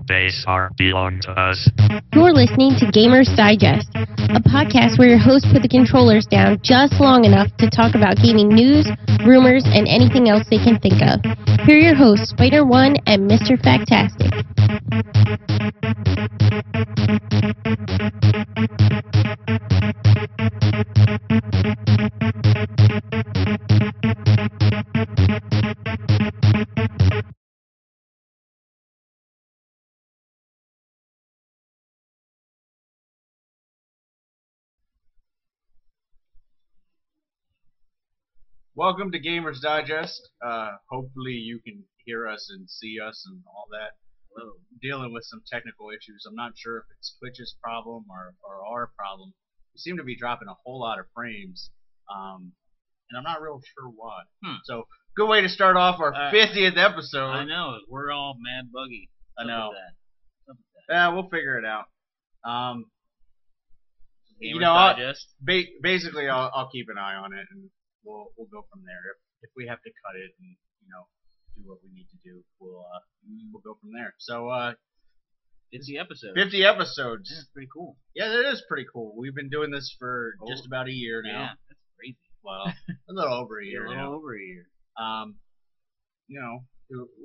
base are belong to us. You're listening to Gamers Digest, a podcast where your hosts put the controllers down just long enough to talk about gaming news, rumors, and anything else they can think of. Here are your hosts, Spider-One and Mr. Factastic. Welcome to Gamers Digest. Hopefully you can hear us and see us and all that. We're dealing with some technical issues. I'm not sure if it's Twitch's problem or our problem. We seem to be dropping a whole lot of frames, and I'm not real sure why. So, good way to start off our 50th episode. I know. We're all mad buggy. I know. That. Yeah, we'll figure it out. Gamers Digest. Basically, I'll keep an eye on it and we'll go from there. If we have to cut it and do what we need to do, we'll go from there. So 50 episodes. 50 episodes. Yeah, it's pretty cool. Yeah, that is pretty cool. We've been doing this for just about a year now. Yeah, that's crazy. Well, a little over a year. Over a year.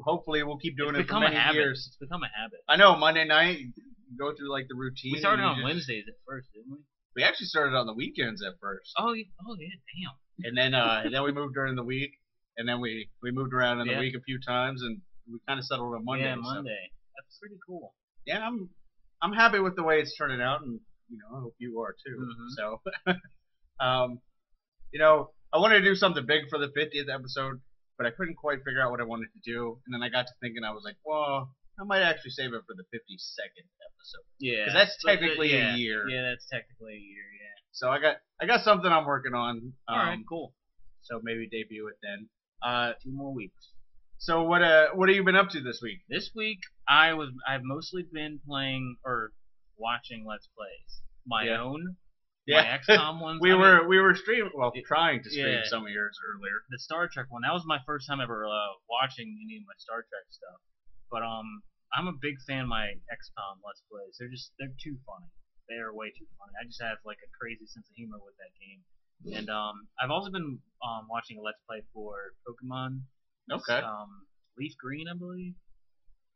Hopefully we'll keep doing it for become many a habit. years. It's become a habit. I know. Monday night, you go through like the routine. We started on Wednesdays at first, didn't we? We actually started on the weekends at first. Oh yeah, damn. And then we moved during the week, and then we moved around in the week a few times, and we kind of settled on Monday. Yeah, Monday. That's pretty cool. Yeah, I'm happy with the way it's turning out, and I hope you are too. Mm-hmm. So, I wanted to do something big for the 50th episode, but I couldn't quite figure out what I wanted to do, and then I got to thinking, I was like, well, I might actually save it for the 52nd episode. Yeah, because that's technically a year. Yeah, that's technically a year. Yeah. So I got something I'm working on. All right, cool. So maybe debut it then. 2 more weeks. So what have you been up to this week? This week I've mostly been playing or watching Let's Plays. My own. Yeah. My XCOM ones. we were streaming. Well, trying to stream yeah. some of yours earlier. The Star Trek one. That was my first time ever watching any of my Star Trek stuff. But I'm a big fan of my XCOM Let's Plays. They're too funny. They are way too funny. I just have like a crazy sense of humor with that game. And I've also been watching a Let's Play for Pokemon. Okay. Leaf Green, I believe.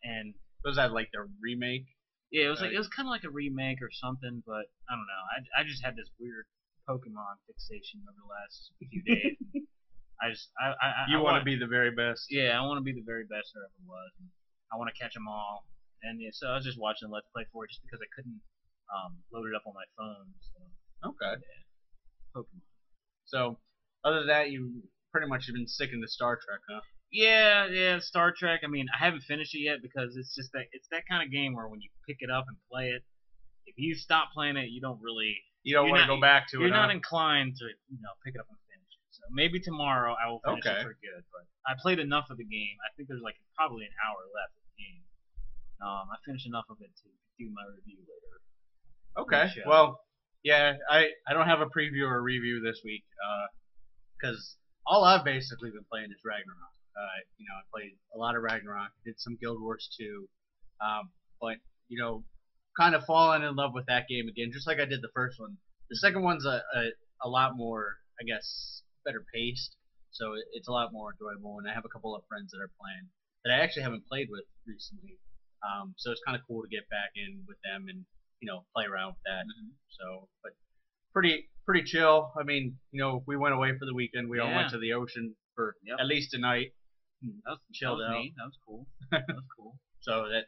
And was that like the remake? Yeah, it was kind of like a remake or something, but I don't know. I just had this weird Pokemon fixation over the last few days. You want to be the very best. Yeah, I want to be the very best there ever was. And I want to catch them all. And yeah, so I was just watching Let's Play for it just because I couldn't load it up on my phone. So. Okay. Yeah. Pokemon. So, other than that, you pretty much have been sticking to Star Trek, huh? Yeah, Star Trek. I mean, I haven't finished it yet because it's that kind of game where when you pick it up and play it, if you stop playing it, you don't want to go back to it. You're not inclined to pick it up and finish it. So maybe tomorrow I will finish it for good. But I played enough of the game. I think there's like probably an hour left of the game. I finished enough of it to do my review later. Okay. Well, yeah, I don't have a preview or review this week because all I've basically been playing is Ragnarok. I played a lot of Ragnarok, did some Guild Wars 2, but kind of fallen in love with that game again, just like I did the first one. The second one's a lot more, I guess, better paced, so it's a lot more enjoyable. And I have a couple of friends that are playing that I actually haven't played with recently, so it's kind of cool to get back in with them and play around with that. Mm-hmm. So, but pretty chill. I mean, we went away for the weekend. We all went to the ocean for at least a night. That was chilled out. Neat. That was cool. That was cool. So that,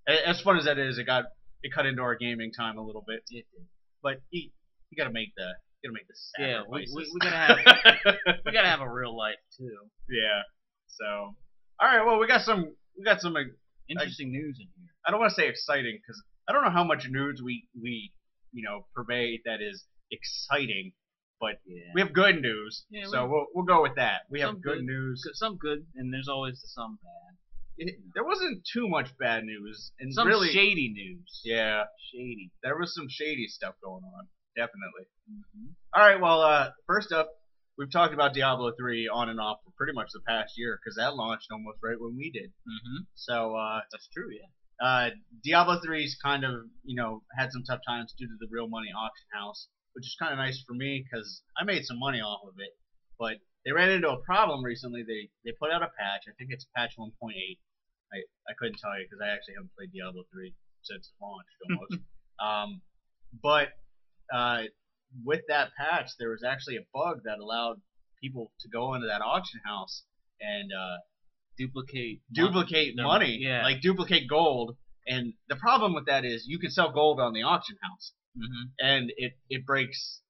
as fun as that is, it cut into our gaming time a little bit. It did. But you gotta make the sacrifices. We gotta have a real life too. Yeah. So, all right. Well, we got some interesting news in here. I don't want to say exciting because I don't know how much news we purvey that is exciting, but we have good news. Yeah, so we'll go with that. We have good news. Some good, and there's always some bad. There wasn't too much bad news, and some really shady news. Yeah, shady. There was some shady stuff going on, definitely. Mm-hmm. All right. Well, first up, we've talked about Diablo 3 on and off for pretty much the past year because that launched almost right when we did. Mm-hmm. So that's true. Yeah. Diablo 3's kind of, had some tough times due to the real money auction house, which is kind of nice for me because I made some money off of it. But they ran into a problem recently. They put out a patch. I think it's patch 1.8. I couldn't tell you because I actually haven't played Diablo 3 since it launched almost. But with that patch, there was actually a bug that allowed people to go into that auction house and duplicate money, yeah. like duplicate gold. And the problem with that is you can sell gold on the auction house, and it breaks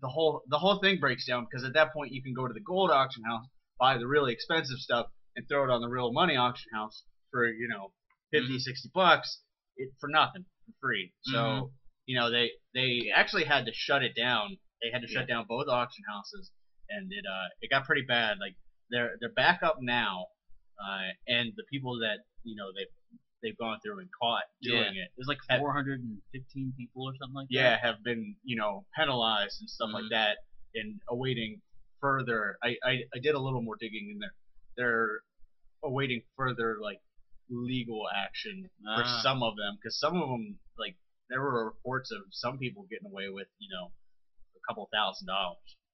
the whole thing breaks down because at that point you can go to the gold auction house, buy the really expensive stuff, and throw it on the real money auction house for 50, $60 for nothing, for free. So they actually had to shut it down. They had to shut down both auction houses, and it got pretty bad. Like they're back up now. And the people that they've gone through and caught doing it. There's like 415 people or something like that. Yeah, have been penalized and stuff like that, and awaiting further. I did a little more digging in there. They're awaiting further like legal action for some of them, because some of them, like, there were reports of some people getting away with a couple $1,000.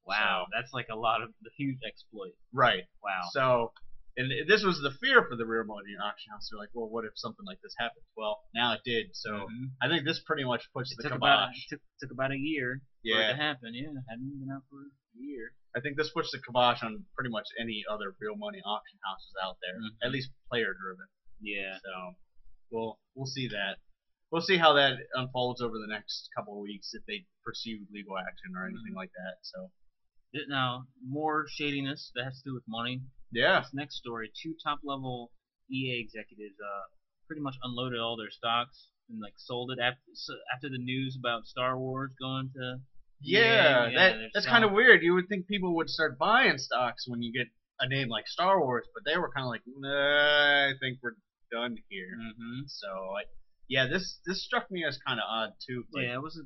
Wow, so, that's like a lot of the huge exploit. Right. Wow. So. And this was the fear for the real money auction house. They're like, well, what if something like this happens? Well, now it did. So I think this pretty much puts the kibosh. Took about a year for it to happen. Yeah, hadn't been out for a year. I think this puts the kibosh on pretty much any other real money auction houses out there, at least player driven. Yeah. So we'll see that. We'll see how that unfolds over the next couple of weeks if they pursue legal action or anything like that. So now more shadiness that has to do with money. Yeah. This next story, 2 top-level EA executives pretty much unloaded all their stocks and like sold it after the news about Star Wars going to EA. That's kind of weird. You would think people would start buying stocks when you get a name like Star Wars, but they were kind of like, nah, I think we're done here. So this struck me as kind of odd too. Like, yeah, it was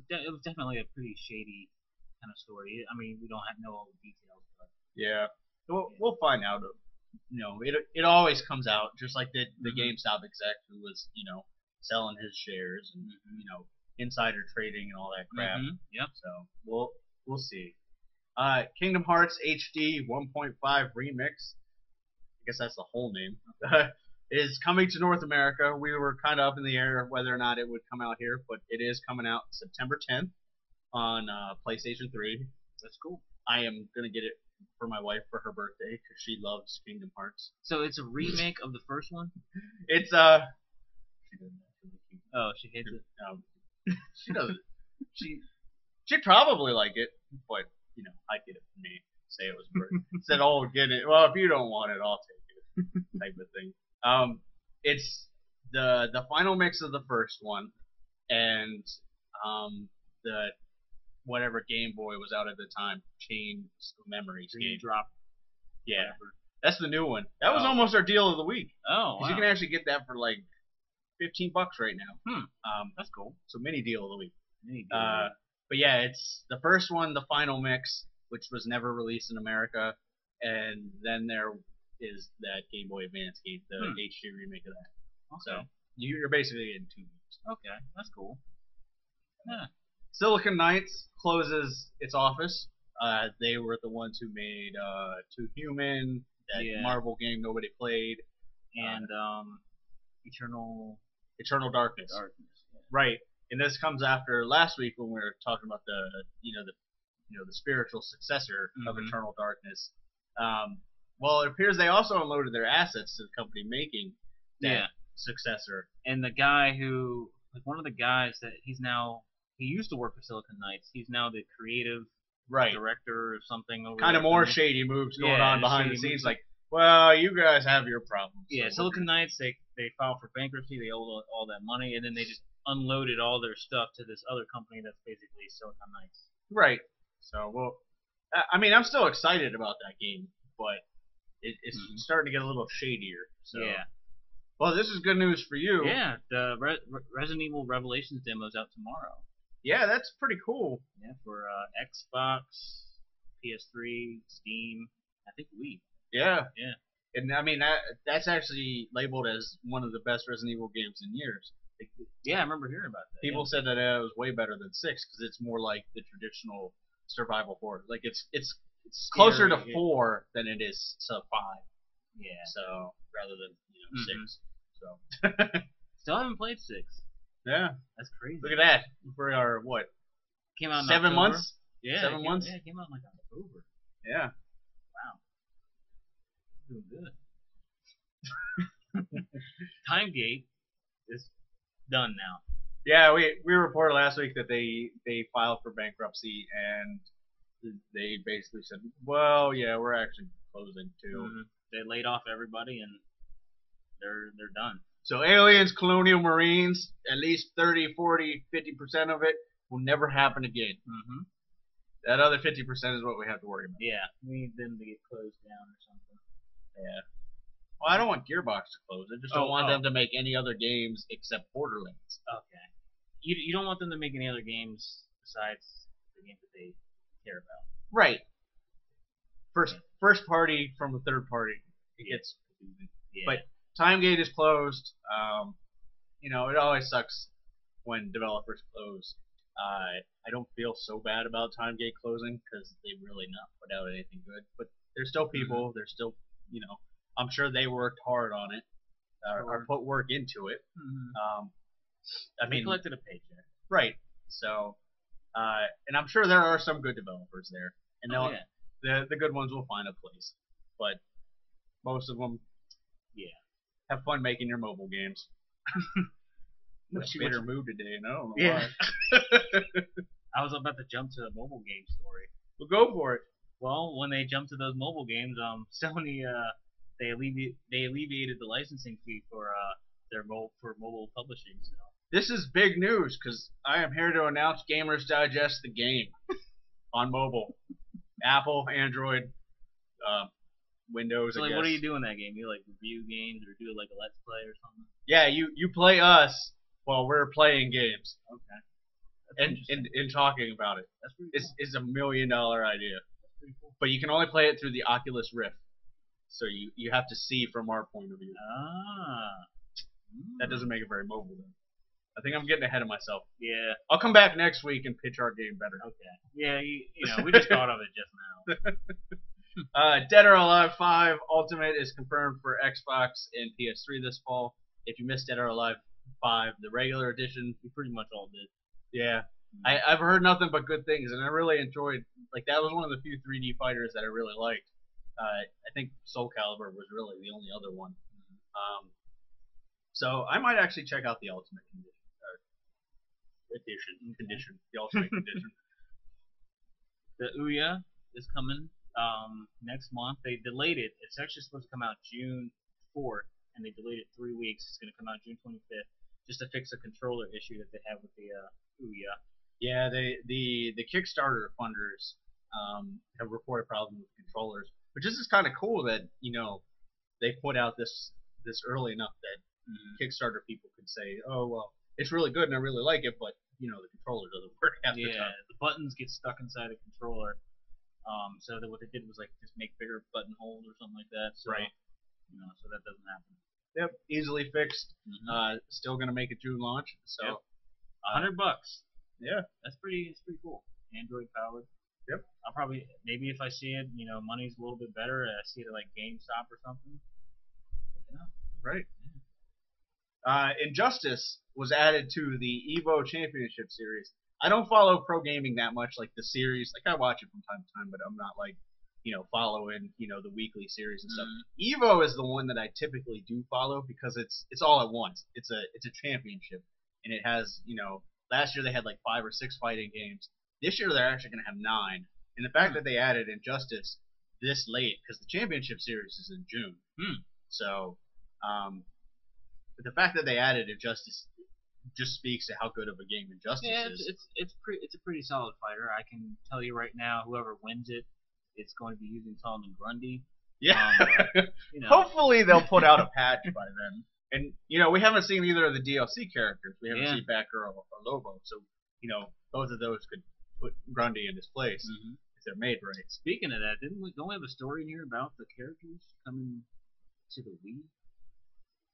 definitely a pretty shady kind of story. I mean, we don't know all the details, but yeah. We'll find out. It always comes out, just like the GameStop exec who was, selling his shares and insider trading and all that crap. Yep. So we'll see. Kingdom Hearts HD 1.5 Remix, I guess that's the whole name, is coming to North America. We were kind of up in the air whether or not it would come out here, but it is coming out September 10th on PlayStation 3. That's cool. I am gonna get it for my wife for her birthday because she loves Kingdom Hearts. So it's a remake of the first one? It's she doesn't actually. Oh, she hates it. She doesn't. She'd probably like it, but I get it for me. Say it was great. Said, oh, get it. Well, if you don't want it, I'll take it. Type of thing. It's the final mix of the first one, and the whatever Game Boy was out at the time, Chain of Memories game. Drop. Yeah. Whatever. That's the new one. That was almost our deal of the week. Oh, wow. You can actually get that for like $15 right now. That's cool. So mini deal of the week. Mini deal. But yeah, it's the first one, the final mix, which was never released in America, and then there is that Game Boy Advance game, the HD remake of that. Okay. So you're basically getting 2 weeks. Okay, that's cool. Yeah. Silicon Knights closes its office. They were the ones who made Too Human, that Marvel game nobody played, and Eternal Darkness. Yeah. Right, and this comes after last week when we were talking about the spiritual successor of Eternal Darkness. Well, it appears they also unloaded their assets to the company making that successor. And the guy who, like one of the guys that he used to work for Silicon Knights. He's now the creative director or something. Kind of more shady moves going on behind the scenes. Like, well, you guys have your problems. Yeah, so Silicon Knights, they filed for bankruptcy. They owed all that money, and then they just unloaded all their stuff to this other company that's basically Silicon Knights. Right. So, well, I mean, I'm still excited about that game, but it's starting to get a little shadier. So. Yeah. Well, this is good news for you. Yeah, the Resident Evil Revelations demo's out tomorrow. Yeah, that's pretty cool. Yeah, for Xbox, PS3, Steam, I think Wii. Yeah. Yeah. And I mean that's actually labeled as one of the best Resident Evil games in years. Yeah, I remember hearing about that. People said that it was way better than 6 because it's more like the traditional survival horror. Like it's closer to 4 than it is to 5. Yeah. So rather than 6. So still haven't played 6. Yeah. That's crazy. Look at that. For our what? Came out in 7 October? months. Yeah. 7 months. Yeah, it came out in like October. Yeah. Wow. Doing good. Timegate is done now. Yeah, we reported last week that they filed for bankruptcy and they basically said, well, yeah, we're actually closing too. Mm-hmm. They laid off everybody and they're done. So Aliens, Colonial Marines, at least 30, 40, 50% of it will never happen again. Mm-hmm. That other 50% is what we have to worry about. Yeah, we need them to get closed down or something. Yeah. Well, I don't want Gearbox to close. I just don't want them to make any other games except Borderlands. Okay. You don't want them to make any other games besides the games that they care about. Right. First party from a third party. It gets confusing. Yeah. But Timegate is closed. It always sucks when developers close. I don't feel so bad about Timegate closing because they really not put out anything good. But there's still people. Mm-hmm. There's still, I'm sure they worked hard on it or put work into it. Mm-hmm. They collected a paycheck. Right. So, and I'm sure there are some good developers there, and the good ones will find a place. But most of them, have fun making your mobile games. Much better mood today, and I don't know why. I was about to jump to the mobile game story. Well, go for it. Well, when they jumped to those mobile games, Sony they alleviated the licensing fee for mobile publishing. So. This is big news because I am here to announce Gamers Digest the game on mobile, Apple, Android, Windows. So, like, what do you do in that game? You like review games or do like a let's play or something? Yeah, you play us while we're playing games. Okay. And talking about it. That's pretty cool. It's $1 million idea. That's pretty cool. But you can only play it through the Oculus Rift. So you have to see from our point of view. That doesn't make it very mobile then. I think I'm getting ahead of myself. Yeah. I'll come back next week and pitch our game better. Okay. Yeah, we just thought of it just now. Dead or Alive 5 Ultimate is confirmed for Xbox and PS3 this fall. If you missed Dead or Alive 5, the regular edition, we pretty much all did. Yeah. I've heard nothing but good things, and I really enjoyed. Like, that was one of the few 3D fighters that I really liked. I think Soul Calibur was really the only other one. So I might actually check out the Ultimate Condition. The Ultimate Condition. The Ouya is coming next month. They delayed it. It's actually supposed to come out June 4th, and they delayed it 3 weeks. It's going to come out June 25th, just to fix a controller issue that they have with the Ouya. Yeah, the Kickstarter funders have reported problems with controllers, which is kind of cool that they put out this early enough that Kickstarter people could say, oh well, it's really good and I really like it, but the controller doesn't work half the time. The buttons get stuck inside the controller. So that what they did was like just make bigger button holes or something like that. So, right. So that doesn't happen. Yep, easily fixed. Still gonna make a June launch. So yep. $100. Yeah, it's pretty cool. Android powered. Yep. I'll probably maybe if I see it, money's a little bit better. I see it at like GameStop or something. Right. Injustice was added to the EVO Championship Series. I don't follow pro gaming that much, like the series. Like I watch it from time to time, but I'm not like following the weekly series and stuff. EVO is the one that I typically do follow because it's all at once. It's a championship, and it has last year they had like 5 or 6 fighting games. This year they're actually going to have 9. And the fact that they added Injustice this late, because the championship series is in June. So, but the fact that they added Injustice just speaks to how good of a game Injustice is. It's a pretty solid fighter. I can tell you right now, whoever wins it, it's going to be using Solomon Grundy. Yeah. Hopefully they'll put out a patch by then. And we haven't seen either of the DLC characters. We haven't seen Batgirl or Lobo. So both of those could put Grundy in his place if they're made right. Speaking of that, don't we have a story in here about the characters coming to the Wii?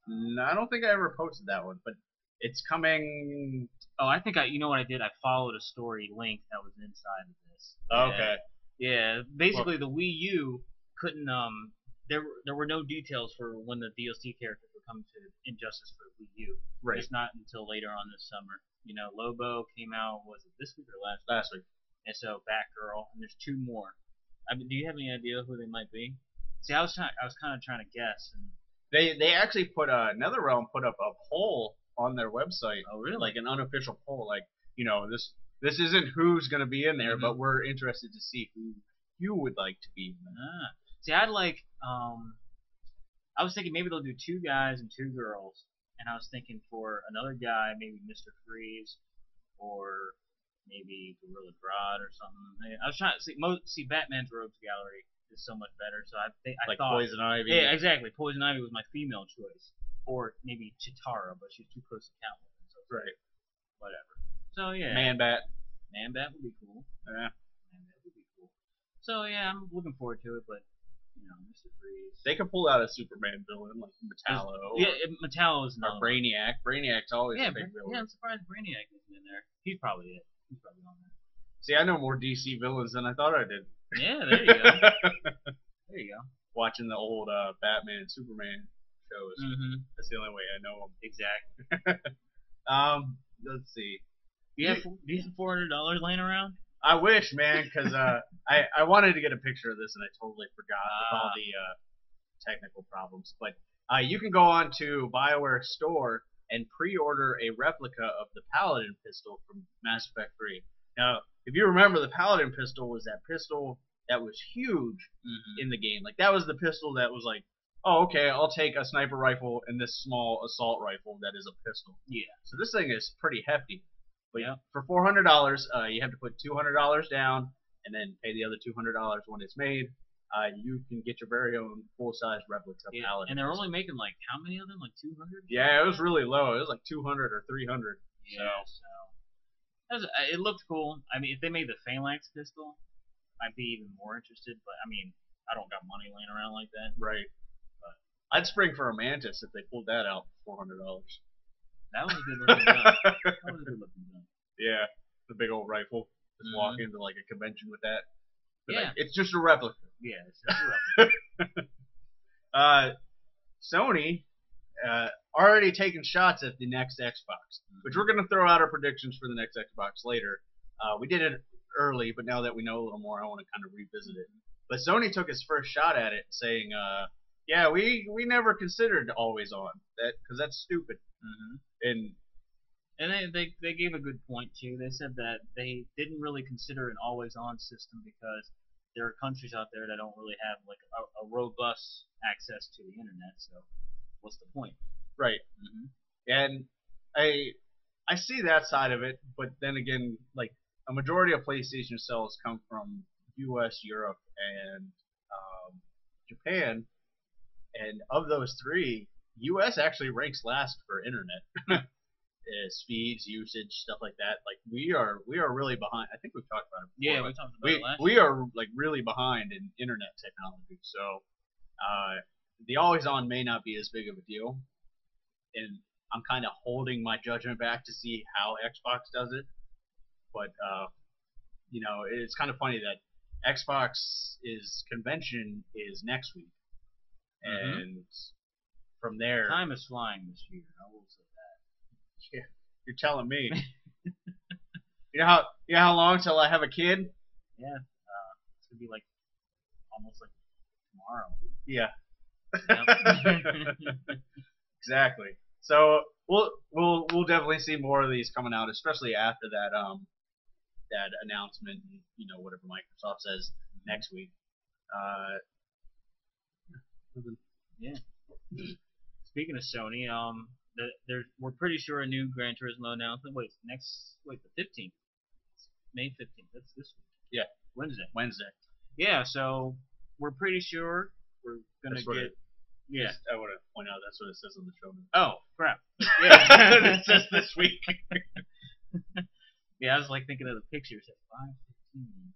No, I don't think I ever posted that one, but it's coming. Oh, I think you know what I did? I followed a story link that was inside of this. Oh, okay. Yeah, basically the Wii U couldn't. There were no details for when the DLC characters would come to Injustice for the Wii U. Right. It's not until later on this summer. You know, Lobo came out. Was it this week or last week? Last week. And so Batgirl, and there's 2 more. I mean, do you have any idea who they might be? See, I was kind of trying to guess. And they actually put NetherRealm put up a poll on their website. Oh, really? Like an unofficial poll, like, you know, this isn't who's gonna be in there, but we're interested to see who you would like to be in there. See, I'd like I was thinking maybe they'll do 2 guys and 2 girls, and I was thinking for another guy maybe Mr. Freeze or maybe Gorilla Grodd or something. I was trying to see Batman's Rogues Gallery is so much better, so I thought Poison Ivy. Yeah, exactly. Poison Ivy was my female choice, or maybe Chitara, but she's too close to Catwoman. So right. Whatever. So yeah. Man-Bat. Man-Bat would be cool. Yeah. Man-Bat would be cool. So yeah, I'm looking forward to it, but you know, Mr. Freeze. They could pull out a Superman villain like Metallo. Yeah, Metallo is not. Or Brainiac. Brainiac's always a big villain. Yeah, I'm surprised Brainiac isn't in there. He's probably it. He's probably on there. See, I know more DC villains than I thought I did. Yeah, there you go. There you go. Watching the old Batman and Superman shows. That's the only way I know them. Exactly. Let's see. Do you have decent $400 laying around? I wish, man, because I wanted to get a picture of this and I totally forgot with all the technical problems. But you can go on to BioWare Store and pre-order a replica of the Paladin pistol from Mass Effect 3. Now, if you remember, the Paladin pistol was that pistol that was huge in the game. Like, that was the pistol that was like, oh, okay, I'll take a sniper rifle and this small assault rifle that is a pistol. Yeah. So this thing is pretty hefty. But yeah, for $400, you have to put $200 down and then pay the other $200 when it's made. You can get your very own full-size replica Paladin. And they're only making like how many of them? Like 200? Yeah, it was really low. It was like 200 or 300. Yeah. So it looked cool. I mean, if they made the Phalanx pistol, I'd be even more interested. But I mean, I don't got money laying around like that. Right. But I'd spring for a Mantis if they pulled that out for $400. That was a good looking gun. That was a good looking gun. Yeah, the big old rifle. Just walk into like a convention with that. But yeah. It's just a replica. Yeah, it's just a replica. Sony already taking shots at the next Xbox, which we're going to throw out our predictions for the next Xbox later. We did it early, but now that we know a little more, I want to kind of revisit it. But Sony took its first shot at it, saying, yeah, we never considered always on, because that's stupid. And they gave a good point too. They said that they didn't really consider an always on system because there are countries out there that don't really have like a robust access to the internet. So what's the point? Right. And I see that side of it, but then again, like a majority of PlayStation sales come from U.S., Europe, and Japan, and of those 3, U.S. actually ranks last for internet. Speeds, usage, stuff like that. Like we are really behind. I think we've talked about it before. Yeah, we talked about it last year. We are like really behind in internet technology. So the always on may not be as big of a deal, and I'm kind of holding my judgment back to see how Xbox does it. But you know, it's kind of funny that Xbox's convention is next week, and from there, time is flying this year. I will say that. Yeah, you're telling me. You know how long till I have a kid? Yeah, it's gonna be like almost like tomorrow. Yeah. Exactly. So we'll definitely see more of these coming out, especially after that that announcement. You know, whatever Microsoft says next week. Yeah. Speaking of Sony, we're pretty sure a new Gran Turismo announcement. Wait, the 15th. May 15th. That's this week. Yeah. Wednesday. Yeah, so we're pretty sure we're gonna get. Yeah. I want to point out that's what it says on the show notes. Oh, crap. Yeah. It says this week. Yeah, I was like thinking of the pictures at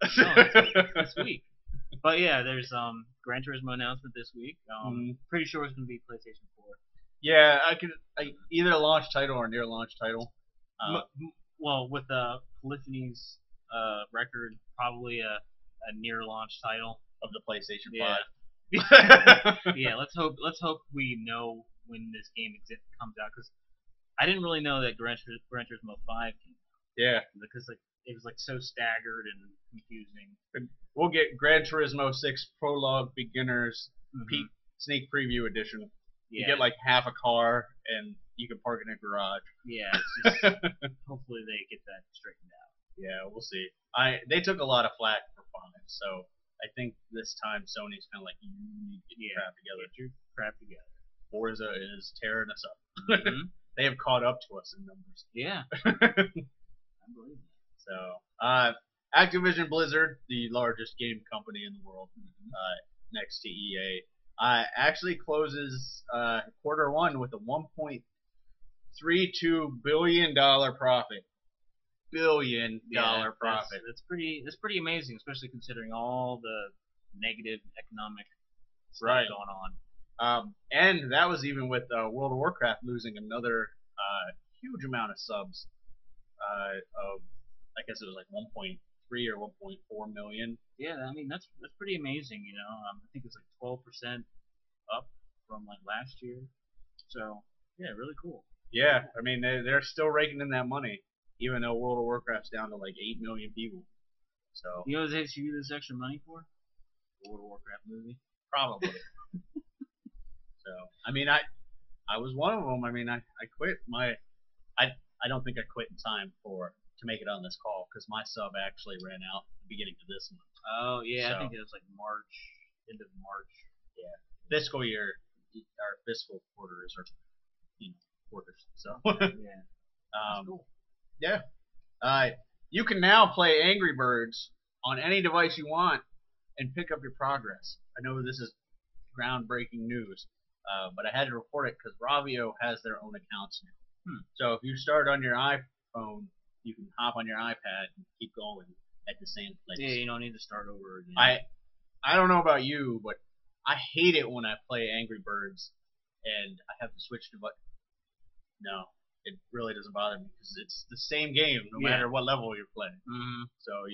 5:15. No, it's this week. But yeah, there's Gran Turismo announcement this week. Pretty sure it's gonna be PlayStation 4. Yeah, either a launch title or near launch title. Well, with Polyphony's record, probably a near launch title of the PlayStation 5. Yeah, let's hope we know when this game comes out, because I didn't really know that Gran Turismo 5 came out. Yeah, because it was so staggered and confusing. We'll get Gran Turismo 6 Prologue Beginners Sneak Preview Edition. You get like half a car and you can park in a garage. Yeah, it's just hopefully they get that straightened out. Yeah, we'll see. They took a lot of flack for 5, so I think this time Sony's kind of like, you need to get your crap together. Get your crap together. Forza is tearing us up. They have caught up to us in numbers. Yeah. I believe that. So, Activision Blizzard, the largest game company in the world, next to EA, actually closes Q1 with a $1.32 billion profit. Billion-dollar profit. That's pretty amazing, especially considering all the negative economic stuff going on. And that was even with World of Warcraft losing another huge amount of subs. Of, I guess it was like 1.3 or 1.4 million. Yeah, I mean that's pretty amazing, you know. I think it's like 12% up from like last year. So yeah, really cool. Yeah, I mean they're still raking in that money, even though World of Warcraft's down to like 8 million people. So you know what they should use this extra money for? The World of Warcraft movie. Probably. So I mean I was one of them. I mean I quit my I don't think I quit in time to make it on this call, because my sub actually ran out at the beginning of this month. Oh yeah, so, I think it was like March, end of March. Yeah, fiscal year, our fiscal quarters are, quarters. So yeah, that's cool. Yeah, you can now play Angry Birds on any device you want and pick up your progress. I know this is groundbreaking news, but I had to report it because Ravio has their own accounts now. So if you start on your iPhone, you can hop on your iPad and keep going at the same place. Yeah, you don't need to start over again. I don't know about you, but I hate it when I play Angry Birds and I have to switch to No, it really doesn't bother me because it's the same game no matter what level you're playing. So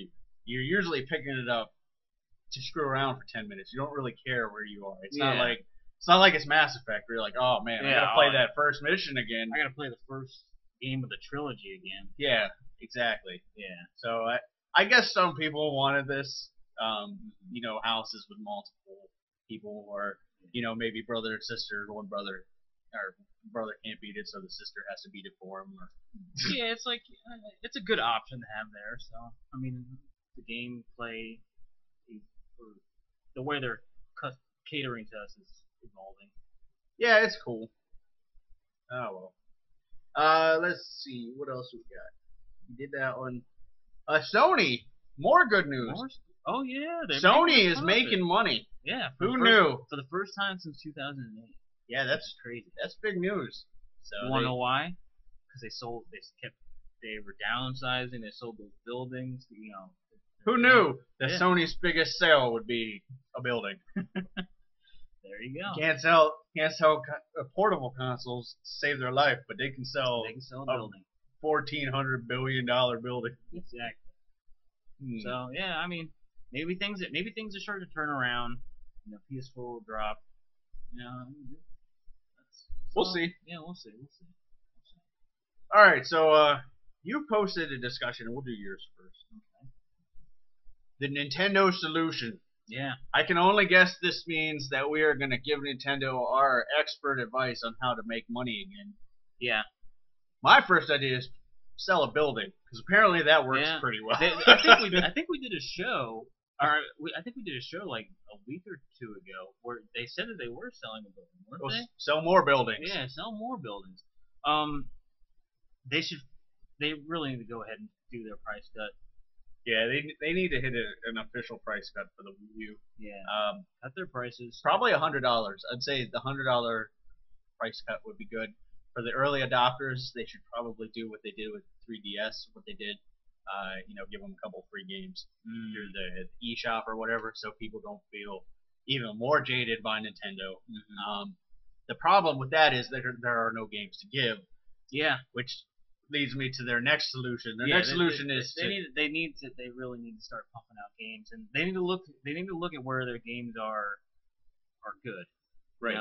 you're usually picking it up to screw around for 10 minutes. You don't really care where you are. It's not like it's Mass Effect where you're like, oh man, I gotta play that first mission again. I gotta play the first game of the trilogy again. Yeah, exactly. Yeah. So I guess some people wanted this, houses with multiple people, or maybe brother and sister, one brother or brother can't beat it, so the sister has to beat it for him. Or yeah, it's like it's a good option to have there. So I mean, the gameplay, the way they're catering to us is evolving. Yeah, it's cool. Oh well. Let's see what else we got. We did that one. Sony. More good news. Oh yeah, Sony is making money. Yeah. Who knew? For the first time since 2008. Yeah, that's crazy. That's big news. So you wanna know why? Because they were downsizing. They sold those buildings. Who knew that Sony's biggest sale would be a building? There you go. Can't sell portable consoles to save their life, but they can sell a building. $1,400 billion building. Exactly. So yeah, I mean, maybe things are starting to turn around. PS4 will drop. We'll see. Yeah, we'll see. All right, so you posted a discussion, and we'll do yours first. Okay. The Nintendo solution. Yeah. I can only guess this means that we are going to give Nintendo our expert advice on how to make money again. Yeah. My first idea is sell a building, because apparently that works pretty well. I think we did a show. I think we did a show like a week or two ago where they said that they were selling a building, weren't they? Sell more buildings. Yeah, sell more buildings. They really need to go ahead and do their price cut. Yeah, they need to hit an official price cut for the Wii U. Yeah. Cut their prices. Probably $100. I'd say the $100 price cut would be good. For the early adopters, they should probably do what they did with 3DS, what they did give them a couple free games through the eShop or whatever, so people don't feel even more jaded by Nintendo. The problem with that is that there are no games to give. Yeah. Which leads me to their next solution. Their next solution is they really need to start pumping out games, and they need to look at where their games are good. Right.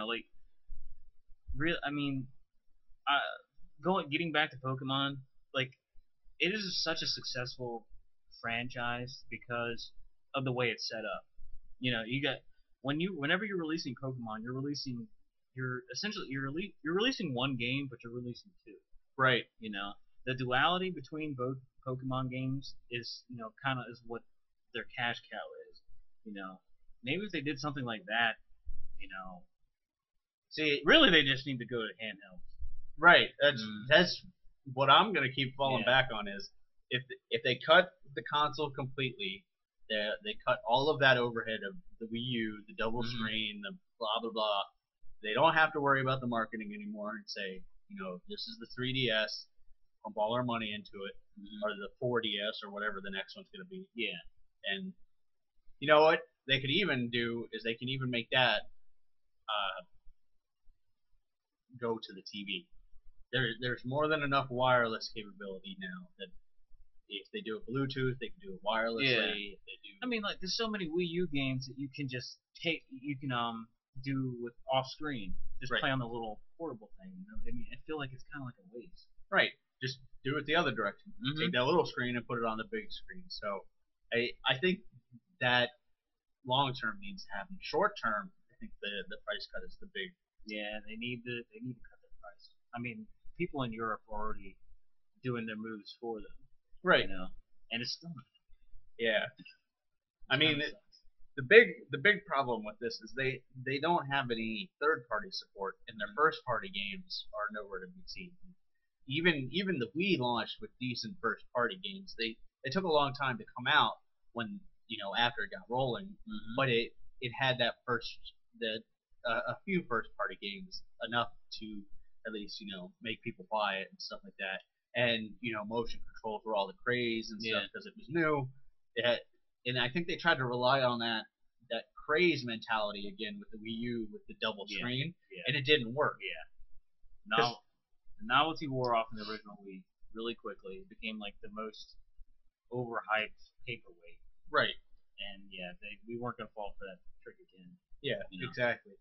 Getting back to Pokemon, like, it is such a successful franchise because of the way it's set up. You got whenever you're releasing Pokemon, you're releasing one game, but you're releasing two. Right. The duality between both Pokemon games is kind of is what their cash cow is. Maybe if they did something like that, see, really they just need to go to handhelds. Right. That's what I'm gonna keep falling back on is if they cut the console completely, they cut all of that overhead of the Wii U, the double screen, the blah blah blah. They don't have to worry about the marketing anymore and say, this is the 3DS, pump all our money into it, or the 4DS or whatever the next one's gonna be. Yeah. And you know what they could even do is they can even make that go to the TV. There's more than enough wireless capability now that if they do it Bluetooth, they can do it wirelessly. Yeah. If they do, there's so many Wii U games that you can just do with off screen. Just play on the little portable thing. I feel like it's kind of like a waste. Right. Just do it the other direction. Take that little screen and put it on the big screen. So I think that long term needs to happen. Short term, I think the price cut is the big. Yeah, they need to cut the price. People in Europe are already doing their moves for them. Right. And it's still not. Yeah. The big problem with this is they don't have any third party support, and their first party games are nowhere to be seen. Even the Wii launched with decent first party games. They took a long time to come out when after it got rolling, but it had that a few first party games, enough to at least make people buy it and stuff like that. And motion controls were all the craze and stuff because it was new. And I think they tried to rely on that craze mentality again with the Wii U with the double screen, and it didn't work. Yeah. The novelty wore off in the original Wii really quickly. It became like the most overhyped paperweight. Right. And we weren't gonna fall for that trick again. Yeah, exactly.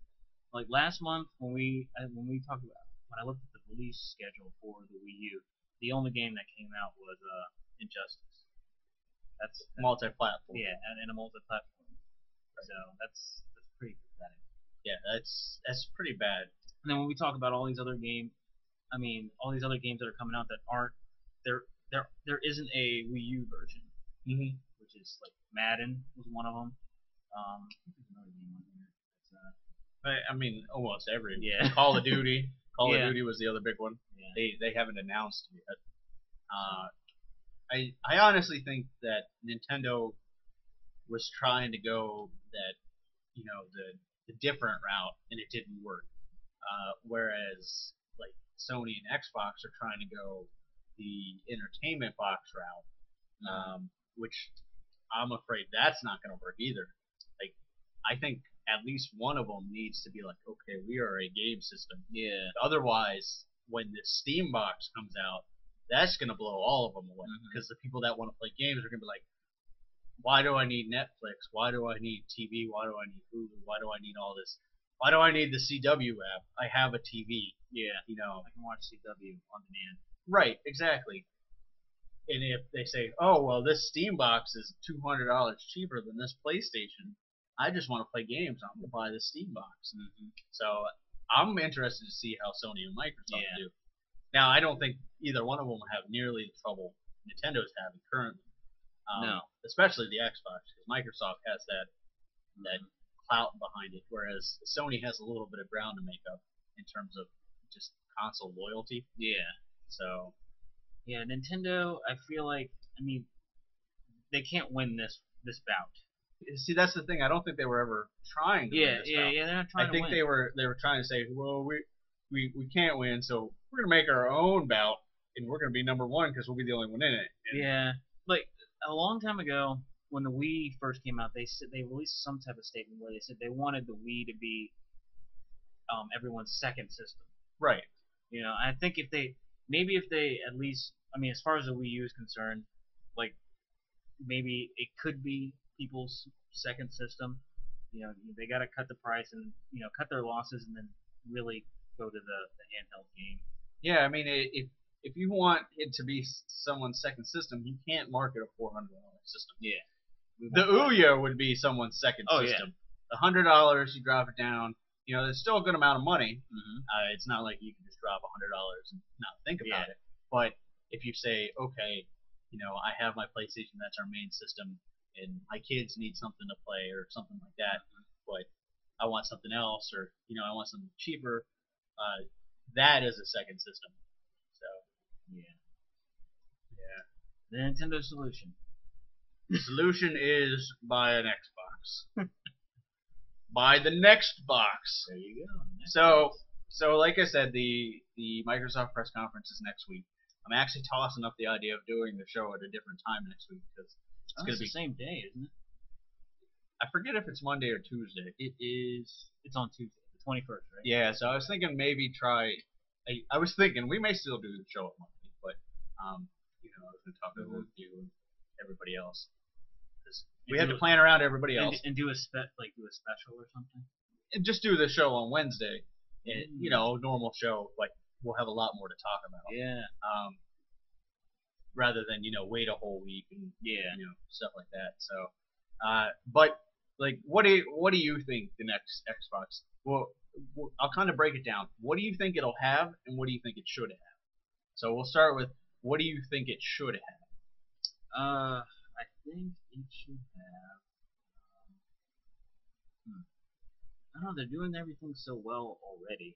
Like last month when I looked at the release schedule for the Wii U, the only game that came out was Injustice. That's multi-platform. Yeah, and a multi-platform. Right. So that's pretty pathetic. Yeah, that's pretty bad. And then when we talk about all these other games, all these other games that are coming out that aren't there isn't a Wii U version, which is like Madden was one of them. There's another game on here. Almost every. Yeah. Call of Duty. Call of Duty was the other big one. Yeah. They haven't announced yet. I honestly think that Nintendo was trying to go that the different route, and it didn't work. Whereas like Sony and Xbox are trying to go the entertainment box route, which I'm afraid that's not going to work either. Like, I think at least one of them needs to be like, okay, we are a game system. Yeah. Otherwise, when the Steam box comes out, that's going to blow all of them away because the people that want to play games are going to be like, why do I need Netflix? Why do I need TV? Why do I need Hulu? Why do I need all this? Why do I need the CW app? I have a TV. Yeah. I can watch CW on demand. Right, exactly. And if they say, oh, well, this Steam box is $200 cheaper than this PlayStation, I just want to play games. I'm going to buy the Steam box. So I'm interested to see how Sony and Microsoft do. Now, I don't think either one of them will have nearly the trouble Nintendo's having currently. No. Especially the Xbox, because Microsoft has that clout behind it, whereas Sony has a little bit of ground to make up in terms of just console loyalty. Yeah. So. Yeah, Nintendo, I feel like, they can't win this bout. See, that's the thing. I don't think they were ever trying to win this bout. Yeah, they're not trying to win. I think they were trying to say, well, we can't win, so we're going to make our own bout, and we're going to be number one because we'll be the only one in it. And like a long time ago when the Wii first came out, they released some type of statement where they said they wanted the Wii to be everyone's second system. Right. You know, I think if they at least, I mean, as far as the Wii U is concerned, like maybe it could be people's second system. You know, they got to cut the price and cut their losses and then really go to the handheld game. Yeah, I mean, if you want it to be someone's second system, you can't market a $400 system. Yeah. The Ouya would be someone's second system. Yeah. The $100, you drop it down. You know, it's still a good amount of money. Mm-hmm. It's not like you can just drop $100 and not think about it. But if you say, okay, I have my PlayStation, that's our main system, and my kids need something to play or something like that, but I want something else, or I want something cheaper. That is a second system. So yeah. The Nintendo solution. The solution is buy an Xbox. Buy the next box. There you go. So like I said, the Microsoft press conference is next week. I'm actually tossing up the idea of doing the show at a different time next week because it's going to be the same day, isn't it? I forget if it's Monday or Tuesday. It's on Tuesday, the 21st, right? Yeah, so I was thinking maybe try. I was thinking we may still do the show at Monday, but I was going to talk over with you and everybody else. We had to plan around everybody else and do a special or something. And just do the show on Wednesday. And, normal show, like we'll have a lot more to talk about. Yeah. Rather than wait a whole week and stuff like that. So, but like, what do you think the next Xbox? Well, I'll kind of break it down. What do you think it'll have, and what do you think it should have? So we'll start with what do you think it should have? I think it should have. I don't know. They're doing everything so well already.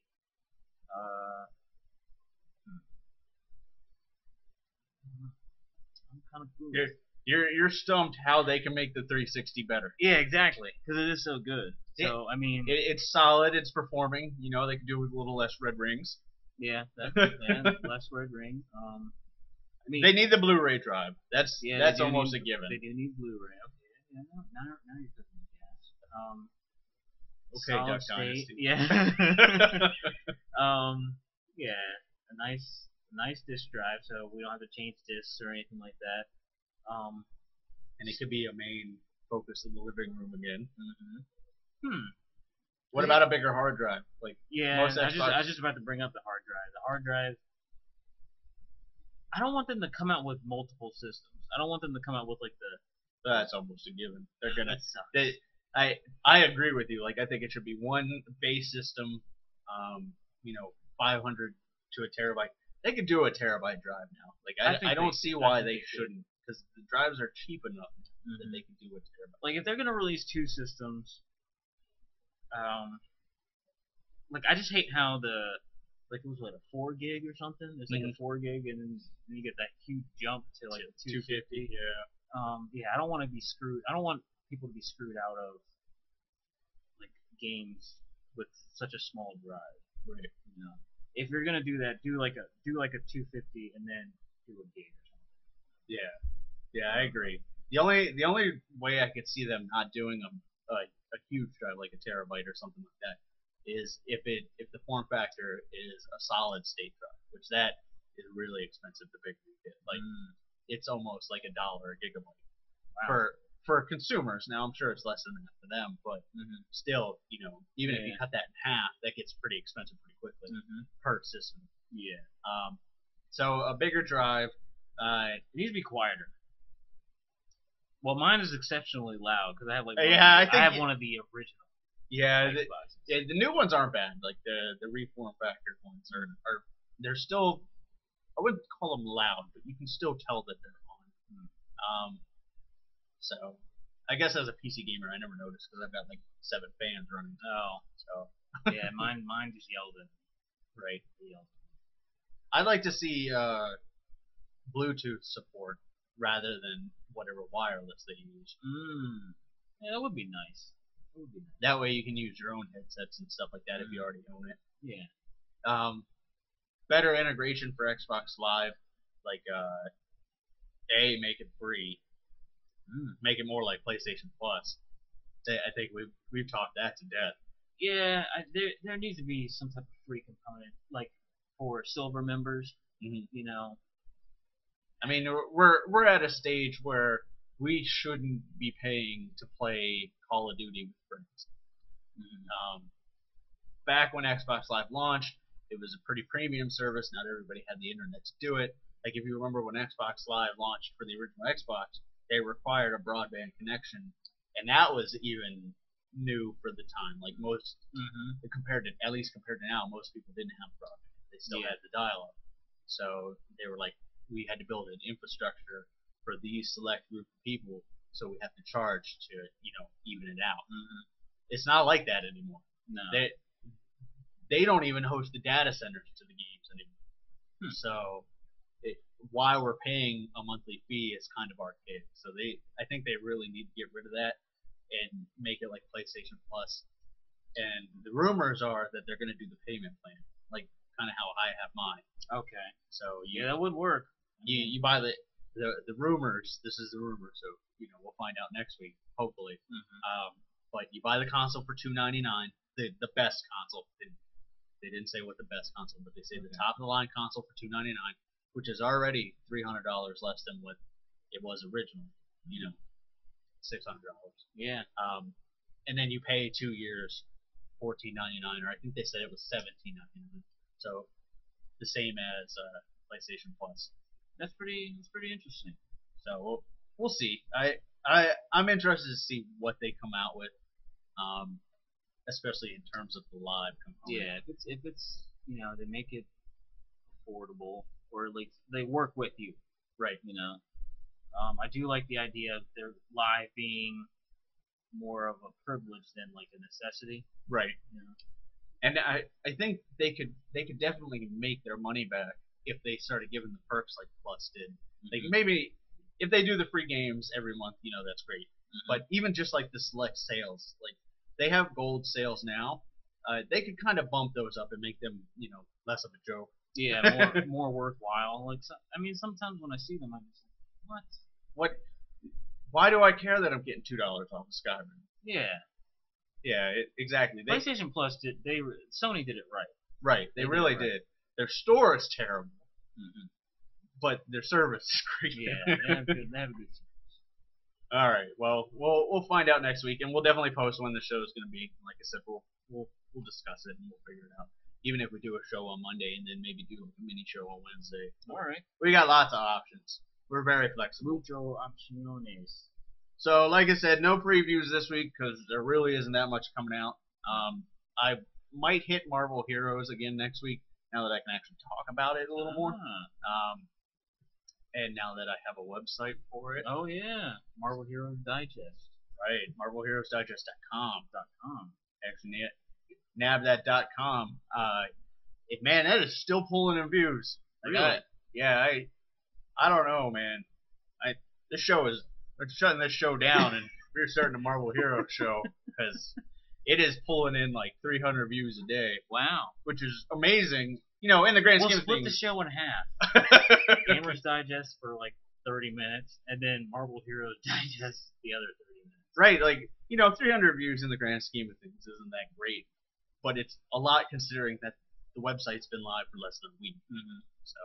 I'm kind of cool. You're stumped how they can make the 360 better. Yeah, exactly. Because it is so good. So I mean, it's solid. It's performing. They could do with a little less red rings. Yeah, less red ring. I mean, they need the Blu-ray drive. That's almost a given. They do need Blu-ray. Okay. Yeah. Now you're cooking gas. Okay, Duck Dynasty. Yeah. Yeah. A nice disk drive, so we don't have to change discs or anything like that. And it could be a main focus in the living room again. Mm-hmm. What about a bigger hard drive? Like I was just about to bring up the hard drive. The hard drive. I don't want them to come out with multiple systems. I don't want them to come out with like the. That's almost a given. They're gonna. That sucks. I agree with you. Like I think it should be one base system. 500 to a terabyte. They could do a terabyte drive now. Like I don't see why they shouldn't, because the drives are cheap enough that they can do a terabyte. Like if they're gonna release two systems, like I just hate how it was a 4 gig or something. There's like a 4 gig, and then you get that huge jump to like a 250. Yeah. I don't want to be screwed. I don't want people to be screwed out of like games with such a small drive. Right. If you're gonna do that, do like a 250 and then do a gig or something. Yeah, I agree. The only way I could see them not doing a huge drive like a terabyte or something like that is if the form factor is a solid state drive, which that is really expensive to pick up. Like it's almost like $1 a gigabyte for consumers. Now I'm sure it's less than that for them, but still, even if you cut that in half, that gets pretty expensive pretty quickly per system. Yeah. So a bigger drive. It needs to be quieter. Well, mine is exceptionally loud because I have I have one of the original. Yeah, the new ones aren't bad. Like the reform factor ones are they're still, I wouldn't call them loud, but you can still tell that they're on. So I guess as a PC gamer, I never noticed because I've got like 7 fans running. Oh, so yeah, mine just yelled at me. Right. I'd like to see Bluetooth support rather than whatever wireless they use. Yeah, that would be nice. That way you can use your own headsets and stuff like that if you already own it. Yeah. Better integration for Xbox Live, like make it free, make it more like PlayStation Plus. I think we've talked that to death. Yeah, there needs to be some type of free component, like for silver members. You know. I mean, we're at a stage where we shouldn't be paying to play Call of Duty with friends. Back when Xbox Live launched, it was a pretty premium service. Not everybody had the internet to do it. Like if you remember when Xbox Live launched for the original Xbox, they required a broadband connection, and that was even new for the time. Like most, at least compared to now, most people didn't have broadband. They still had the dial-up. So they were like, we had to build an infrastructure for these select group of people, so we have to charge to, even it out. It's not like that anymore. No. They don't even host the data centers to the games anymore. So why we're paying a monthly fee is kind of archaic. So I think they really need to get rid of that and make it like PlayStation Plus. And the rumors are that they're going to do the payment plan, like kind of how I have mine. Okay. So that would work. You buy the rumors. This is the rumor, so we'll find out next week, hopefully. But you buy the console for $299, the best console. They didn't say what the best console, but they say the top of the line console for $299, which is already $300 less than what it was originally. $600. Yeah. And then you pay 2 years, $14.99, or I think they said it was $17.99. So the same as PlayStation Plus. That's pretty interesting. So we'll see. I'm interested to see what they come out with, especially in terms of the live component. Yeah, if it's they make it affordable, or at least they work with you, right? I do like the idea of their live being more of a privilege than like a necessity. Right. And I think they could definitely make their money back if they started giving the perks like Plus did. Like maybe if they do the free games every month, that's great. But even just like the select sales, like they have gold sales now, they could kind of bump those up and make them, less of a joke. Yeah, more worthwhile. Like sometimes when I see them, I'm just like, what? Why do I care that I'm getting $2 off of Skyrim? Yeah. Yeah, exactly. PlayStation Plus Sony did it right. Right, they really did. Their store is terrible, but their service is great. Yeah, they have good service. All right, well, we'll find out next week, and we'll definitely post when the show is going to be. Like I said, we'll discuss it and we'll figure it out. Even if we do a show on Monday and then maybe do a mini show on Wednesday. All right. We got lots of options. We're very flexible. Mucho opciones. So, like I said, no previews this week because there really isn't that much coming out. I might hit Marvel Heroes again next week now that I can actually talk about it a little more. And now that I have a website for it. Oh yeah, Marvel Heroes Digest. Right, MarvelHeroesDigest.com. Actually, nab that.com. Man, that is still pulling in views. Really? I don't know, man. We're shutting this show down, and we're starting a Marvel Heroes show because it is pulling in like 300 views a day. Wow, which is amazing. In the grand scheme of things. We'll split the show in half. Gamers Digest for like 30 minutes, and then Marvel Heroes Digest the other 30 minutes. Right, like 300 views in the grand scheme of things isn't that great, but it's a lot considering that the website's been live for less than a week. So,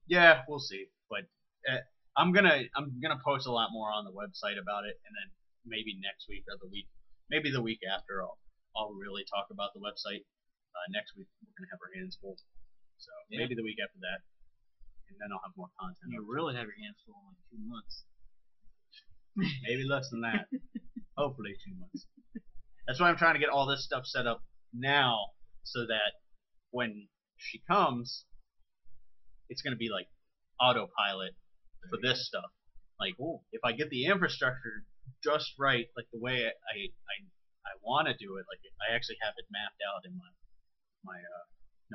yeah, we'll see. But I'm gonna post a lot more on the website about it, and then maybe next week or maybe the week after, I'll really talk about the website. Next week we're gonna have our hands full, so maybe the week after that, and then I'll have more content. You really have your hands full in like 2 months. Maybe less than that. Hopefully 2 months. That's why I'm trying to get all this stuff set up now, so that when she comes, it's gonna be like autopilot for this stuff. Like, if I get the infrastructure just right, like the way I want to do it, like I actually have it mapped out in my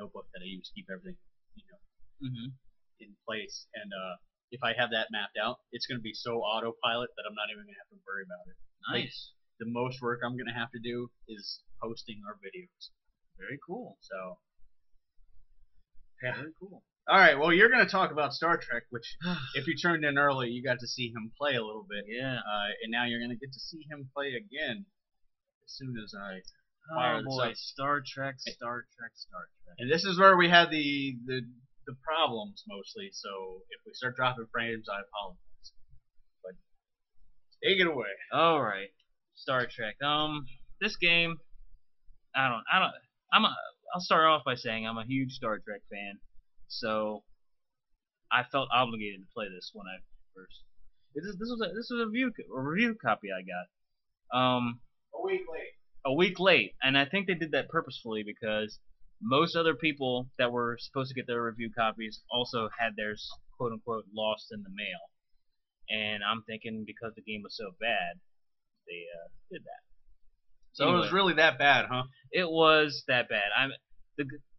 notebook that I use to keep everything, in place. And if I have that mapped out, it's going to be so autopilot that I'm not even going to have to worry about it. Nice. Like, the most work I'm going to have to do is posting our videos. Very cool. So, yeah. Very cool. All right, well, you're going to talk about Star Trek, which, if you turned in early, you got to see him play a little bit. Yeah. And now you're going to get to see him play again as soon as I fire this up. Star Trek. And this is where we had the problems, mostly, so if we start dropping frames, I apologize. But take it away. All right. Star Trek. This game, I'll start off by saying I'm a huge Star Trek fan. So I felt obligated to play this when I first. This was a review copy I got. A week late. A week late, and I think they did that purposefully because most other people that were supposed to get their review copies also had theirs quote unquote lost in the mail. And I'm thinking because the game was so bad, they did that. So anyway, it was really that bad, huh? It was that bad.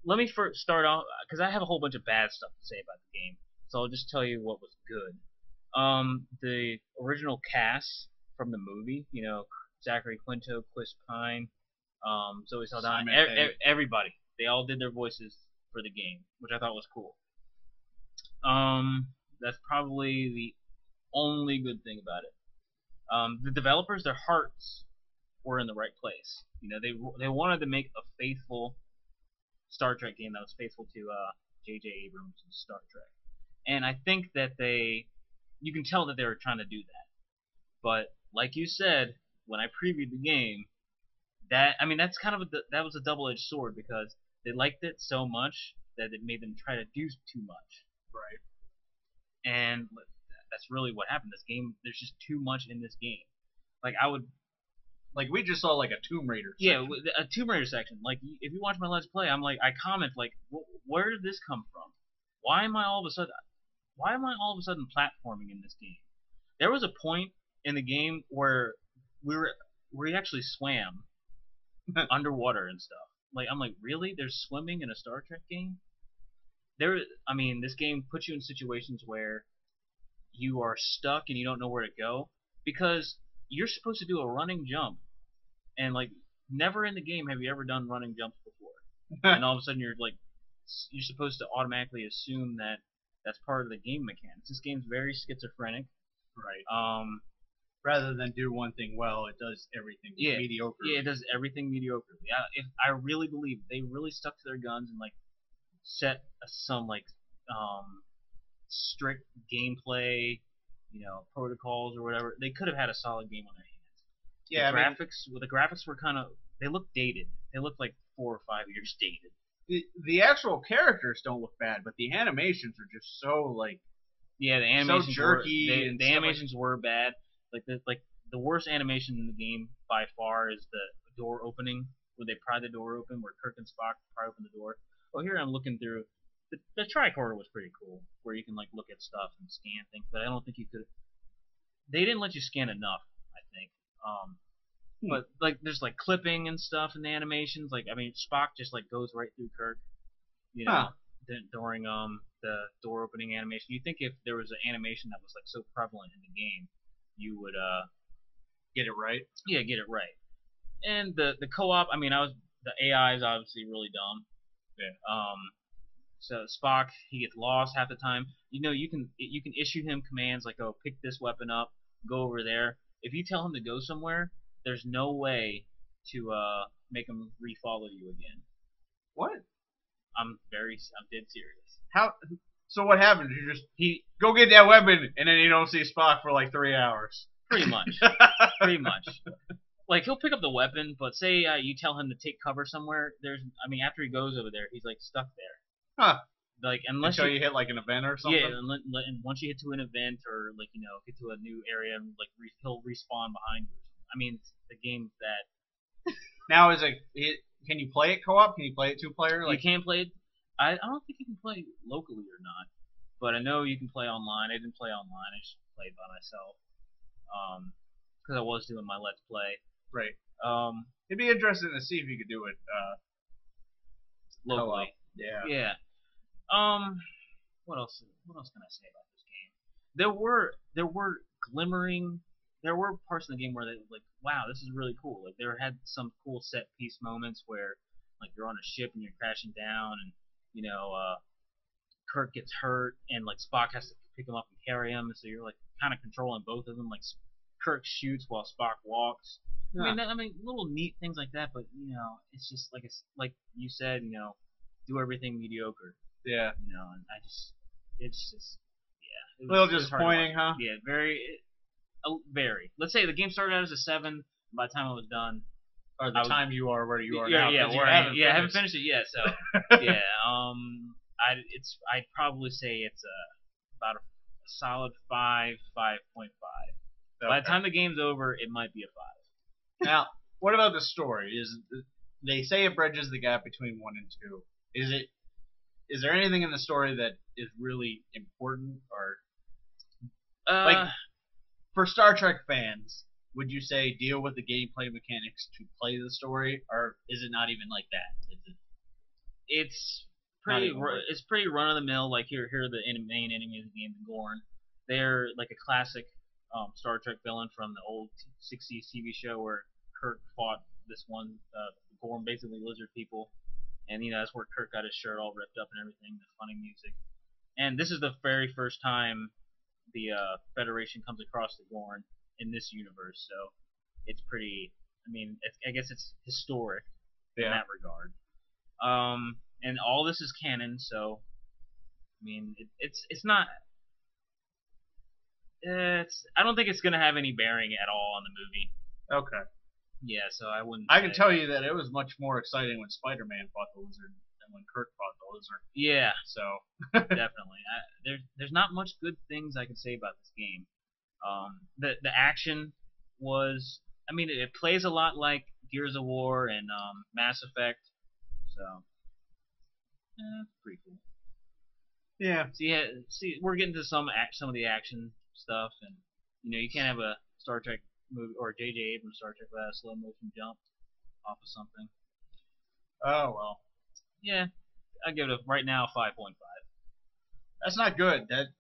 Let me first start off because I have a whole bunch of bad stuff to say about the game. So I'll just tell you what was good. The original cast from the movie, Zachary Quinto, Chris Pine, Zoe Saldana, everybody. They all did their voices for the game, which I thought was cool. That's probably the only good thing about it. The developers, their hearts were in the right place. They wanted to make a faithful Star Trek game that was faithful to J.J. Abrams' Star Trek. And I think that you can tell that they were trying to do that. But like you said, when I previewed the game, that's kind of that was a double-edged sword because they liked it so much that it made them try to do too much. Right. And that's really what happened. This game, there's just too much in this game. We just saw a Tomb Raider section. Yeah, a Tomb Raider section. If you watch my Let's Play, I comment where did this come from? Why am I all of a sudden platforming in this game? There was a point in the game where we actually swam underwater and stuff. I'm like, really? There's swimming in a Star Trek game? This game puts you in situations where you are stuck and you don't know where to go because you're supposed to do a running jump, and never in the game have you ever done running jumps before. And all of a sudden you're supposed to automatically assume that that's part of the game mechanics. This game's very schizophrenic. Right. Rather than do one thing well, it does everything mediocre. Yeah, it does everything mediocrely. I really believe they really stuck to their guns and set some strict gameplay, protocols or whatever. They could have had a solid game on their hands. Yeah, the graphics were they look dated. They look 4 or 5 years dated. The actual characters don't look bad, but the animations are just so the animations so jerky. The animations were bad. The worst animation in the game by far is the door opening, where they pry the door open, where Kirk and Spock pry open the door. Well, here I'm looking through. The tricorder was pretty cool, where you can look at stuff and scan things, but I don't think you could. They didn't let you scan enough, I think. But there's clipping and stuff in the animations. Spock just goes right through Kirk, during the door opening animation. You think if there was an animation that was so prevalent in the game, you would get it right. Yeah, get it right. And the co-op, the AI is obviously really dumb. Yeah. So Spock, he gets lost half the time. You can issue him commands oh, pick this weapon up, go over there. If you tell him to go somewhere, there's no way to make him refollow you again. What? I'm dead serious. How? So what happens? He go get that weapon, and then you don't see Spock for 3 hours. Pretty much. Pretty much. He'll pick up the weapon, but say you tell him to take cover somewhere. After he goes over there, he's stuck there. Huh. Unless you hit an event or something. Yeah, and once you hit to an event or get to a new area, he'll respawn behind you. The game's that. Now can you play it co-op? Can you play it 2-player? You can play it. I don't think you can play locally or not, but I know you can play online. I didn't play online. I just played by myself. Because I was doing my Let's Play. Right. It'd be interesting to see if you could do it locally. Yeah. Yeah. What else can I say about this game? There were parts of the game where they wow, this is really cool. There had some cool set piece moments where you're on a ship and you're crashing down and Kirk gets hurt and like Spock has to pick him up and carry him, and so you're like kind of controlling both of them. Like Kirk shoots while Spock walks. Yeah. I mean, little neat things like that, but it's just like you said, do everything mediocre. Yeah. And it's just, yeah. A little disappointing, huh? Yeah, very. Let's say the game started out as a 7. By the time I was done, or the time you are where you are now. Yeah, I haven't finished it yet. So yeah, I'd probably say it's about a solid 5.5. Okay. By the time the game's over, it might be a 5. Now, what about the story? They say it bridges the gap between 1 and 2. Is there anything in the story that is really important, or like for Star Trek fans? Would you say deal with the gameplay mechanics to play the story, or is it not even like that? It's pretty run of the mill. Like here are the main enemies of the game, the Gorn. They're like a classic Star Trek villain from the old 60s TV show where Kirk fought this one Gorn, basically lizard people, and that's where Kirk got his shirt all ripped up and everything. The funny music, and this is the very first time the Federation comes across the Gorn in this universe, so it's pretty. I guess it's historic in that regard. And all this is canon, so it's not. I don't think it's gonna have any bearing at all on the movie. Okay. Yeah, so I wouldn't. I can tell you that it was much more exciting when Spider-Man fought the lizard than when Kirk fought the lizard. Yeah. So definitely, there's not much good things I can say about this game. The action was, it plays a lot like Gears of War and Mass Effect, so pretty cool. Yeah. See, we're getting to some of the action stuff, and you can't have a Star Trek movie or J.J. Abrams Star Trek without a slow motion jump off of something. Oh well. Yeah, I give it right now 5.5. That's not good. That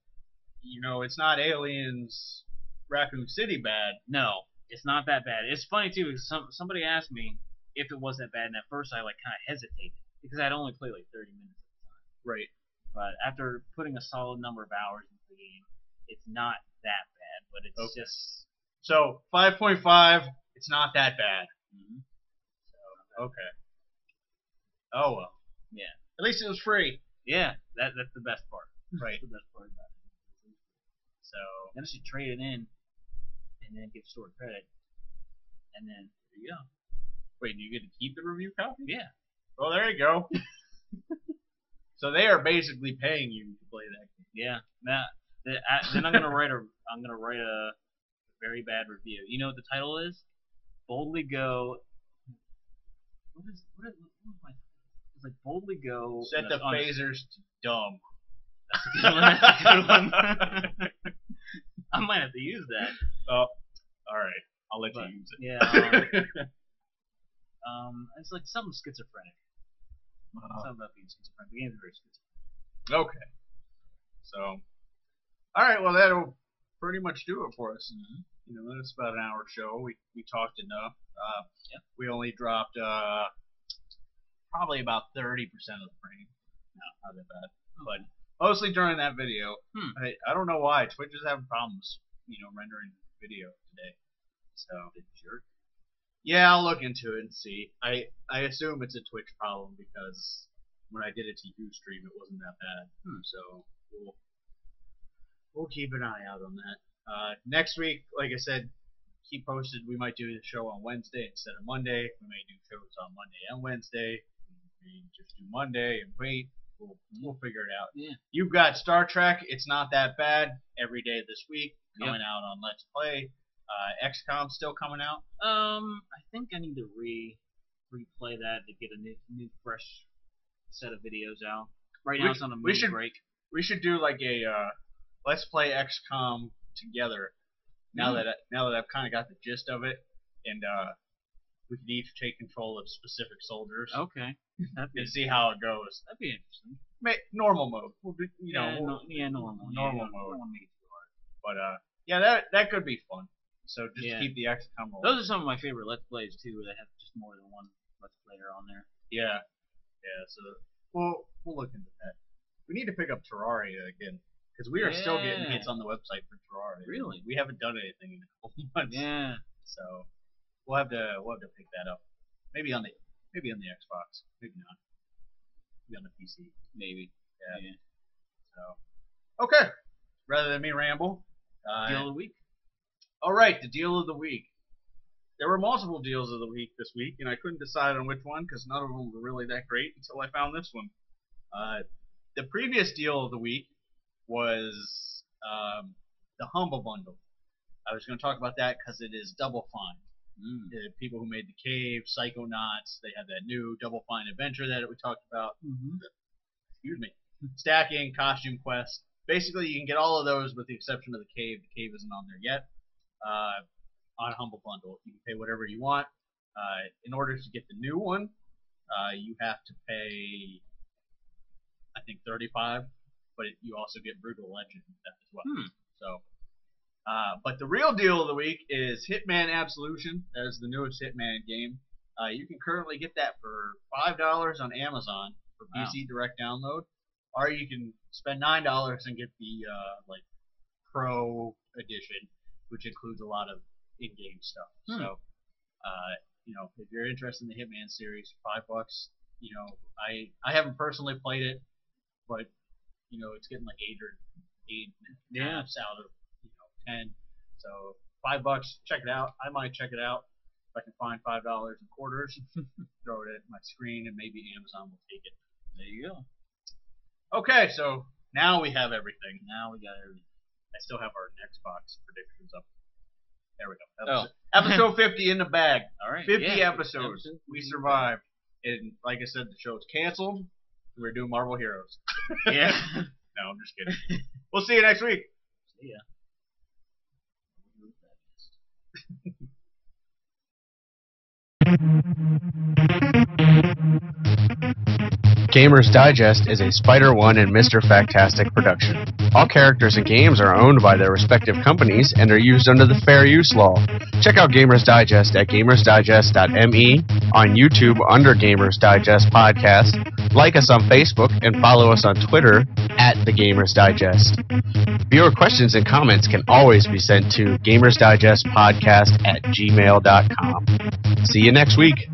it's not Aliens Raccoon City bad. No, it's not that bad. It's funny too because somebody asked me if it was that bad, and at first I kind of hesitated because I'd only played like 30 minutes at the time. Right. But after putting a solid number of hours into the game, it's not that bad. But it's just so 5.5. It's not that bad. Mm-hmm. So okay. Oh well. Yeah. At least it was free. Yeah, that's the best part. Right. That's the best part about it. So then I should trade it in, and then get stored credit, and then there you go. Wait, do you get to keep the review copy? Yeah. Well, there you go. So they are basically paying you to play that game. Yeah. Now, then I'm gonna write a very bad review. You know what the title is? Boldly Go. What is my title? It's like Boldly Go. Set the phasers to dumb. That's a good one. I might have to use that. Oh, all right. I'll let you use it. Yeah. It's like something schizophrenic. Something about being schizophrenic. The game's very schizophrenic. Okay. So, all right. Well, that'll pretty much do it for us. Mm-hmm. It's about an hour show. We talked enough. We only dropped probably about 30% of the frame. No, not that bad. Okay. But mostly during that video. I don't know why Twitch is having problems, rendering video today. So jerk. Yeah, I'll look into it and see. I assume it's a Twitch problem because when I did a TV stream, it wasn't that bad. So we'll keep an eye out on that. Next week, like I said, keep posted. We might do the show on Wednesday instead of Monday. We may do shows on Monday and Wednesday. We just do Monday and wait. We'll figure it out. Yeah. You've got Star Trek. It's not that bad. Every day this week coming out on Let's Play. XCOM still coming out. I think I need to replay that to get a new fresh set of videos out. Right now it's on a mini break. We should do like a Let's Play XCOM together. Now that I've kind of got the gist of it, and we could each take control of specific soldiers. Okay. And see how it goes. That'd be interesting. Normal mode. Normal. Normal mode. But that could be fun. So just keep the XCOM rolling. Those are some of my favorite Let's Plays too, where they have just more than one Let's Player on there. Yeah. So we'll look into that. We need to pick up Terraria again. Because we are still getting hits on the website for Terraria. Really? We haven't done anything in a couple months. Yeah. So we'll have to pick that up. Maybe on the Xbox. Maybe not. Maybe on the PC. Maybe. Yeah. So okay. Rather than me ramble. Deal of the week. All right, the deal of the week. There were multiple deals of the week this week, and I couldn't decide on which one because none of them were really that great until I found this one. The previous deal of the week was the Humble Bundle. I was going to talk about that because it is Double Fine. The people who made the Cave, Psychonauts, they have that new Double Fine adventure that we talked about. Excuse me. Stacking, Costume Quest. Basically, you can get all of those with the exception of the Cave. The Cave isn't on there yet. On Humble Bundle, you can pay whatever you want. In order to get the new one, you have to pay, I think, $35. But you also get Brutal Legend as well. So, but the real deal of the week is Hitman Absolution. That is the newest Hitman game. You can currently get that for $5 on Amazon for PC Direct Download, or you can spend $9 and get the Pro Edition, which includes a lot of in-game stuff. So, if you're interested in the Hitman series, $5. I haven't personally played it, but it's getting like 8 out of 10. So $5, check it out. I might check it out if I can find $5 in quarters. Throw it at my screen, and maybe Amazon will take it. There you go. Okay, so now we have everything. Now we got everything. I still have our Xbox predictions up. There we go. Episode 50 in the bag. All right. 50 episodes. We survived. And like I said, the show's canceled. We're doing Marvel Heroes. Yeah. No, I'm just kidding. We'll see you next week. See ya. Gamers Digest is a Spider One and Mr. Factastic production. All characters and games are owned by their respective companies and are used under the Fair Use Law. Check out Gamers Digest at gamersdigest.me, on YouTube under Gamers Digest Podcast, like us on Facebook, and follow us on Twitter at The Gamers Digest. Viewer questions and comments can always be sent to gamersdigestpodcast@gmail.com. See you next week.